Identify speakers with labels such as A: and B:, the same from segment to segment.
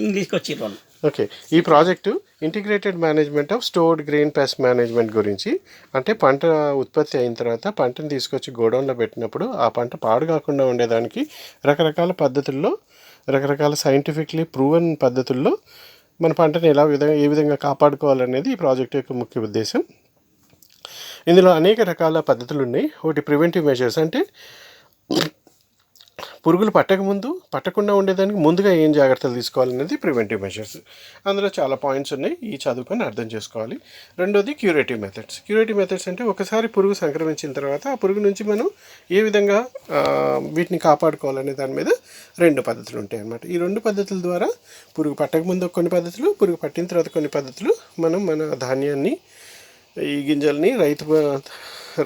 A: ఇంగ్లీష్కి వచ్చిర్రు.
B: ఓకే, ఈ project integrated management of stored grain pest management గురించి. అంటే పంట ఉత్పత్తి అయిన తర్వాత పంటను తీసుకొచ్చి గోడౌన్లో పెట్టినప్పుడు ఆ పంట పాడు కాకుండా ఉండేదానికి రకరకాల పద్ధతుల్లో, రకరకాల సైంటిఫిక్లీ ప్రూవెన్ పద్ధతుల్లో మన పంటను ఏ విధంగా కాపాడుకోవాలనేది ఈ ప్రాజెక్ట్ యొక్క ముఖ్య ఉద్దేశం. ఇందులో అనేక రకాల పద్ధతులు ఉన్నాయి. ఒకటి ప్రివెంటివ్ మెజర్స్, అంటే పురుగులు పట్టకుండా ఉండేదానికి ముందుగా ఏం జాగ్రత్తలు తీసుకోవాలనేది ప్రివెంటివ్ మెజర్స్. అందులో చాలా పాయింట్స్ ఉన్నాయి, ఈ చదువుకొని అర్థం చేసుకోవాలి. రెండోది క్యూరేటివ్ మెథడ్స్. క్యూరేటివ్ మెథడ్స్ అంటే ఒకసారి పురుగు సంక్రమించిన తర్వాత ఆ పురుగు నుంచి మనం ఏ విధంగా వీటిని కాపాడుకోవాలనే దాని మీద 2 పద్ధతులు ఉంటాయి అన్నమాట. ఈ 2 పద్ధతుల ద్వారా పురుగు పట్టకముందు కొన్ని పద్ధతులు, పురుగు పట్టిన తర్వాత కొన్ని పద్ధతులు, మనం మన ధాన్యాన్ని, ఈ గింజల్ని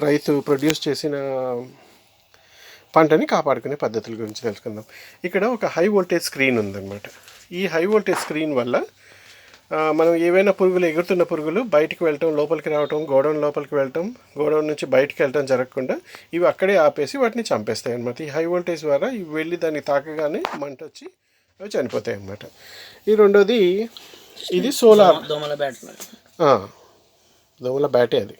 B: రైతు ప్రొడ్యూస్ చేసిన పంటని కాపాడుకునే పద్ధతుల గురించి తెలుసుకుందాం. ఇక్కడ ఒక హై వోల్టేజ్ స్క్రీన్ ఉందన్నమాట. ఈ హై వోల్టేజ్ స్క్రీన్ వల్ల మనం ఏవైనా ఎగురుతున్న పురుగులు బయటికి వెళ్ళటం, లోపలికి రావటం, గోడౌన్ లోపలికి వెళ్ళటం, గోడౌన్ నుంచి బయటికి వెళ్ళటం జరగకుండా ఇవి అక్కడే ఆపేసి వాటిని చంపేస్తాయి అన్నమాట. ఈ హై వోల్టేజ్ ద్వారా ఇవి వెళ్ళి దాన్ని తాకగానే మంట వచ్చి అవి చనిపోతాయి అన్నమాట. ఈ రెండోది, ఇది సోలార్ దోమల బ్యాటే. అది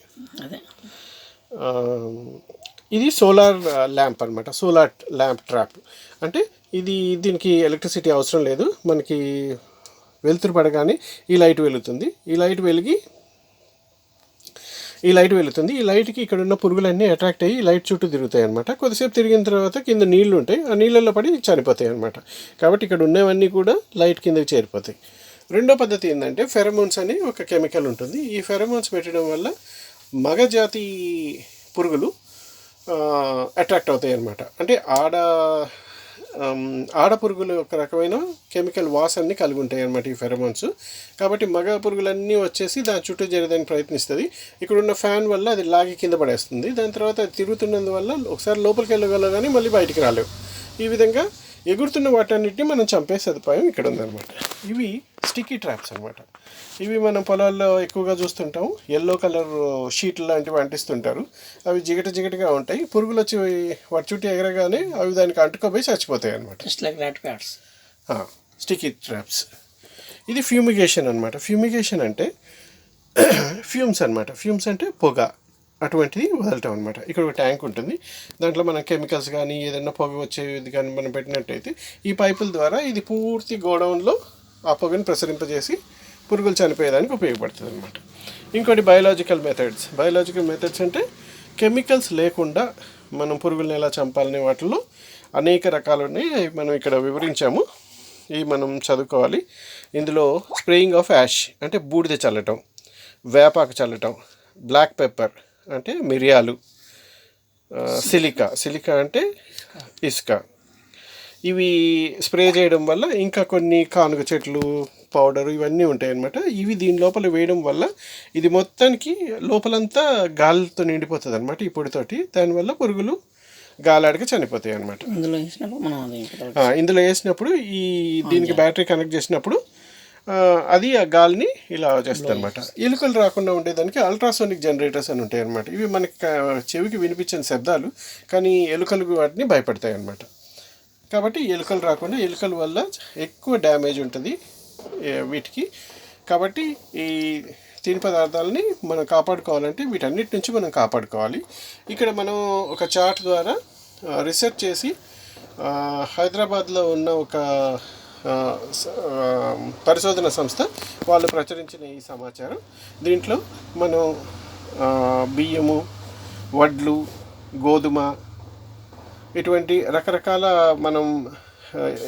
B: ఇది సోలార్ ల్యాంప్ అనమాట. సోలార్ ల్యాంప్ ట్రాప్ అంటే దీనికి ఎలక్ట్రిసిటీ అవసరం లేదు. మనకి వెలుతురు పడగానే ఈ లైట్ వెలుగుతుంది. ఈ లైట్కి ఇక్కడ ఉన్న పురుగులన్నీ అట్రాక్ట్ అయ్యి లైట్ చుట్టూ తిరుగుతాయి అనమాట. కొద్దిసేపు తిరిగిన తర్వాత కింద నీళ్లు ఉంటాయి, ఆ నీళ్ళల్లో పడి చనిపోతాయి అనమాట. కాబట్టి ఇక్కడ ఉన్నవన్నీ కూడా లైట్ కిందకి చేరిపోతాయి. రెండో పద్ధతి ఏంటంటే ఫెరమోన్స్ అని ఒక కెమికల్ ఉంటుంది. ఈ ఫెరమోన్స్ పెట్టడం వల్ల మగజాతి పురుగులు అట్రాక్ట్ అవుతాయి అన్నమాట. అంటే ఆడ పురుగులు ఒక రకమైన కెమికల్ వాసనని కలిగి ఉంటాయి అన్నమాట ఈ ఫెరమోన్స్. కాబట్టి మగ పురుగులన్నీ వచ్చేసి దాని చుట్టూ చేరడానికి ప్రయత్నిస్తుంది. ఇక్కడ ఉన్న ఫ్యాన్ వల్ల అది లాగి కింద పడేస్తుంది. దాని తర్వాత అది తిరుగుతున్నందువల్ల ఒకసారి లోపలికి వెళ్ళగలవు కానీ మళ్ళీ బయటికి రాలేవు. ఈ విధంగా ఎగురుతున్న వాటన్నిటిని మనం చంపే సదుపాయం ఇక్కడ ఉందన్నమాట. ఇవి స్టిక్కీ ట్రాప్స్ అనమాట. ఇవి మనం పొలాల్లో ఎక్కువగా చూస్తుంటాం. ఎల్లో కలర్ షీట్లు లాంటివి అంటిస్తుంటారు. అవి జిగటగా ఉంటాయి. పురుగులు వచ్చి వాటి చుట్టూ ఎగరగానే అవి దానికి అంటుకోపోయి చచ్చిపోతాయి అనమాట. Sticky traps. ఇది ఫ్యూమిగేషన్ అనమాట. ఫ్యూమిగేషన్ అంటే ఫ్యూమ్స్ అనమాట. ఫ్యూమ్స్ అంటే పొగ, అటువంటిది వదలటం అనమాట. ఇక్కడ ఒక ట్యాంక్ ఉంటుంది, దాంట్లో మనం కెమికల్స్ కానీ ఏదైనా పొగ వచ్చేది కానీ మనం పెట్టినట్టయితే ఈ పైపుల ద్వారా ఇది పూర్తి గోడౌన్లో ఆ పొగని ప్రసరింపజేసి పురుగులు చనిపోయేదానికి ఉపయోగపడుతుంది అనమాట. ఇంకోటి బయోలాజికల్ మెథడ్స్ అంటే కెమికల్స్ లేకుండా మనం పురుగుల్ని ఎలా చంపాలనే వాటిల్లో అనేక రకాలు ఉన్నాయి. మనం ఇక్కడ వివరించాము, ఇవి మనం చదువుకోవాలి. ఇందులో స్ప్రేయింగ్ ఆఫ్ యాష్ అంటే బూడిద చల్లటం, వేపాకు చల్లటం, బ్లాక్ పెప్పర్ అంటే మిరియాలు, సిలికా అంటే ఇసుక, ఇవి స్ప్రే చేయడం వల్ల, ఇంకా కొన్ని కానుగ చెట్లు పౌడరు ఇవన్నీ ఉంటాయి అన్నమాట. ఇవి దీని లోపల వేయడం వల్ల ఇది మొత్తానికి లోపలంతా గాలితో నిండిపోతుంది అనమాట ఈ పొడితోటి. దానివల్ల పురుగులు గాలాడికి చనిపోతాయి అన్నమాట. ఇందులో వేసినప్పుడు దీనికి బ్యాటరీ కనెక్ట్ చేసినప్పుడు అది ఆ గాలిని ఇలా చేస్తుంది అనమాట. ఎలుకలు రాకుండా ఉండేదానికి అల్ట్రాసోనిక్ జనరేటర్స్ అని ఉంటాయి అన్నమాట. ఇవి మనకి చెవికి వినిపించిన శబ్దాలు, కానీ ఎలుకలు వాటిని భయపడతాయి అన్నమాట. కాబట్టి ఎలుకలు రాకుండా, ఎలుకల వల్ల ఎక్కువ డ్యామేజ్ ఉంటుంది వీటికి. కాబట్టి ఈ తిని పదార్థాలని మనం కాపాడుకోవాలంటే వీటన్నిటి నుంచి మనం కాపాడుకోవాలి. ఇక్కడ మనం ఒక చార్ట్ ద్వారా రీసెర్చ్ చేసి హైదరాబాద్లో ఉన్న ఒక పరిశోధన సంస్థ వాళ్ళు ప్రచురించిన ఈ సమాచారం. దీంట్లో మనం బియ్యము, వడ్లు, గోధుమ ఇటువంటి రకరకాల మనం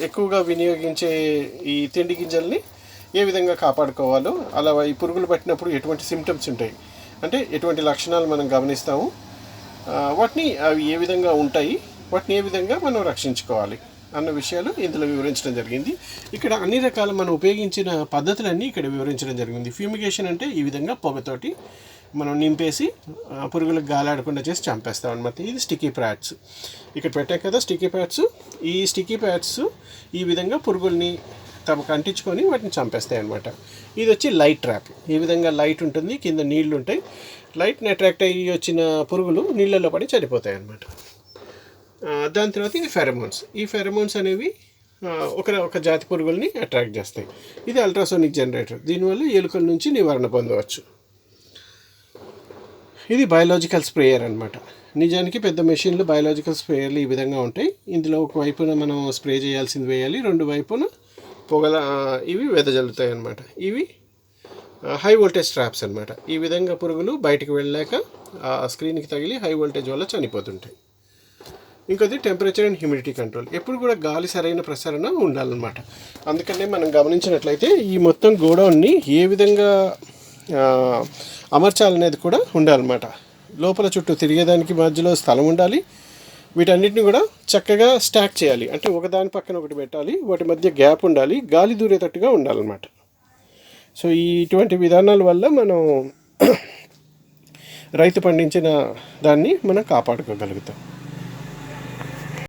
B: ఎక్కువగా వినియోగించే ఈ తిండి గింజల్ని ఏ విధంగా కాపాడుకోవాలో, అలా ఈ పురుగులు పట్టినప్పుడు ఎటువంటి సిమ్టమ్స్ ఉంటాయి, అంటే ఎటువంటి లక్షణాలు మనం గమనిస్తాము, వాటిని అవి ఏ విధంగా ఉంటాయి, వాటిని ఏ విధంగా మనం రక్షించుకోవాలి అన్న విషయాలు ఇందులో వివరించడం జరిగింది. ఇక్కడ అన్ని రకాల మనం ఉపయోగించిన పద్ధతులన్నీ ఇక్కడ వివరించడం జరిగింది. ఫ్యూమిగేషన్ అంటే ఈ విధంగా పొగతోటి మనం నింపేసి పురుగులకు గాలాడకుండా చేసి చంపేస్తాం అనమాట. ఇది స్టిక్కీ ప్యాడ్స్. ఇక్కడ పెట్టాం కదా స్టిక్కీ ప్యాడ్స్. ఈ స్టిక్కీ ప్యాడ్స్ ఈ విధంగా పురుగుల్ని తమకు అంటించుకొని వాటిని చంపేస్తాయి అనమాట. ఇది వచ్చి లైట్ ట్రాప్. ఈ విధంగా లైట్ ఉంటుంది, కింద నీళ్లు ఉంటాయి. లైట్ని అట్రాక్ట్ అయ్యి వచ్చిన పురుగులు నీళ్ళల్లో పడి చనిపోతాయి అన్నమాట. దాని తర్వాత ఇది ఫెరమోన్స్. ఈ ఫెరమోన్స్ అనేవి ఒక జాతి పురుగుల్ని అట్రాక్ట్ చేస్తాయి. ఇది అల్ట్రాసోనిక్ జనరేటర్. దీనివల్ల ఎలుకల నుంచి నివారణ పొందవచ్చు. ఇది బయోలాజికల్ స్ప్రేయర్ అనమాట. నిజానికి పెద్ద మెషిన్లు బయోలాజికల్ స్ప్రేయర్లు ఈ విధంగా ఉంటాయి. ఇందులో ఒక వైపున మనం స్ప్రే చేయాల్సింది వేయాలి, రెండు వైపున పొగల ఇవి వెదజల్లుతాయి అన్నమాట. ఇవి హై వోల్టేజ్ ట్రాప్స్ అనమాట. ఈ విధంగా పురుగులు బయటకు వెళ్ళాక ఆ స్క్రీన్కి తగిలి హై వోల్టేజ్ వల్ల చనిపోతుంటాయి. ఇంకోది టెంపరేచర్ అండ్ హ్యూమిడిటీ కంట్రోల్. ఎప్పుడు కూడా గాలి సరైన ప్రసరణ ఉండాలన్నమాట. అందుకనే మనం గమనించినట్లయితే ఈ మొత్తం గోడౌన్ని ఏ విధంగా అమర్చాలనేది కూడా ఉండాలన్నమాట. లోపల చుట్టూ తిరిగేదానికి మధ్యలో స్థలం ఉండాలి. వీటన్నిటిని కూడా చక్కగా స్టాక్ చేయాలి. అంటే ఒకదాని పక్కన ఒకటి పెట్టాలి, వాటి మధ్య గ్యాప్ ఉండాలి, గాలి దూరేటట్టుగా ఉండాలన్నమాట. సో ఇటువంటి విధానాల వల్ల మనం రైతు పండించిన దాన్ని మనం కాపాడుకోగలుగుతాం.